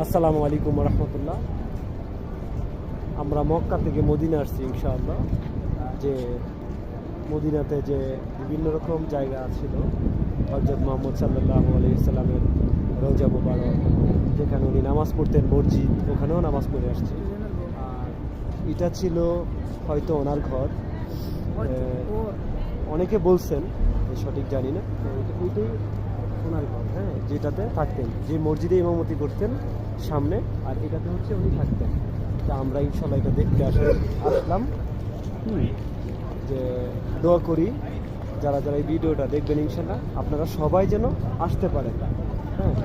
আসসালামু আলাইকুম রহমতুল্লাহ। আমরা মক্কা থেকে মদিনা আসছি ইনশাআল্লাহ। যে মদিনাতে যে বিভিন্ন রকম জায়গা ছিল, হযরত মুহাম্মদ সাল্লাল্লাহু আলাইহি সাল্লামের রওজা মুবারক, যেখানে উনি নামাজ পড়তেন, মসজিদ, ওখানেও নামাজ পড়ে আসছি। আর এটা ছিল হয়তো ওনার ঘর, অনেকে বলছেন, সঠিক জানি না। ওইটাই ওনার ঘর, হ্যাঁ, যেটাতে থাকতেন, যে মসজিদে ইমামতি করতেন সামনে, আর এটাতে হচ্ছে উনি থাকতেন। তা আমরা ইনশাল্লাহ এটা দেখতে আসলাম। যে দোয়া করি যারা যারা এই ভিডিওটা দেখবেন ইনশাল্লাহ আপনারা সবাই যেন আসতে পারেন, হ্যাঁ,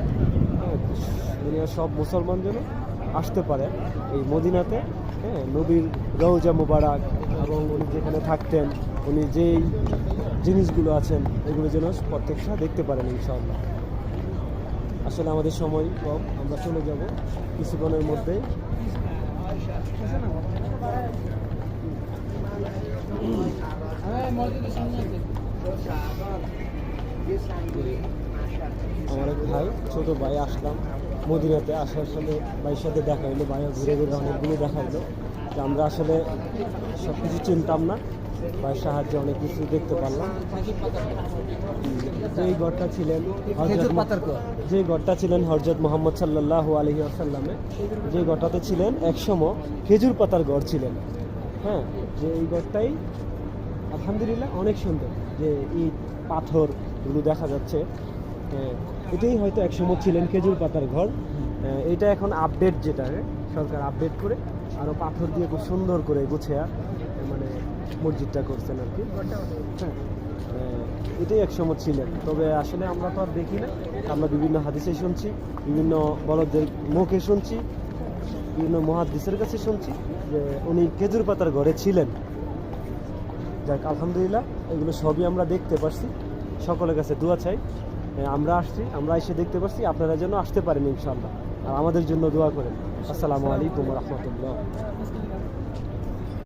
দুনিয়ার সব মুসলমান যেন আসতে পারে এই মদিনাতে, হ্যাঁ, নবীর রওজা মুবারক, এবং উনি যেখানে থাকতেন, উনি যেই জিনিসগুলো আছেন এগুলো যেন প্রত্যেকটা দেখতে পারেন ইনশাআল্লাহ। আসলে আমাদের সময় কম, আমরা চলে যাব কিছুক্ষণের মধ্যেই। আমার এক ভাই, ছোট ভাই, আসলাম মদিনাতে আসার সাথে ভাইয়ের সাথে দেখা হলো। ভাইয়া ঘুরে ঘুরে অনেকগুলো দেখাইলো। তো আমরা আসলে সব কিছু চিনতাম না, ভাইয়ের সাহায্যে অনেক কিছু দেখতে পারলাম। যেই ঘরটা ছিলেন যে ঘরটা ছিলেন হযরত মুহাম্মদ সাল্লাল্লাহু আলাইহি ওয়াসাল্লামে, যে ঘরটাতে ছিলেন একসময় খেজুর পাতার ঘর ছিলেন, হ্যাঁ, যে এই ঘরটাই আলহামদুলিল্লাহ অনেক সুন্দর। যে ইট পাথর এগুলো দেখা যাচ্ছে, এটাই হয়তো একসময় ছিলেন খেজুর পাতার ঘর। এটা এখন আপডেট, যেটা সরকার আপডেট করে আরও পাথর দিয়ে খুব সুন্দর করে গুছিয়ে মানে মসজিদটা করছেন আর কি। হ্যাঁ, এটাই একসময় ছিলেন, তবে আসলে আমরা তো আর দেখি না। আমরা বিভিন্ন হাদিসে শুনছি, বিভিন্ন বড়দের মুখে শুনছি, বিভিন্ন মুহাদ্দিসের কাছে শুনছি যে উনি খেজুর পাতার ঘরে ছিলেন। যাক, আলহামদুলিল্লাহ, এগুলো সবই আমরা দেখতে পারছি। সকলের কাছে দোয়া চাই। আমরা আসছি, আমরা এসে দেখতে পাচ্ছি, আপনারা যেন আসতে পারেন ইনশাআল্লাহ, আর আমাদের জন্য দোয়া করেন। আসসালামু আলাইকুম রহমতুল্লাহ।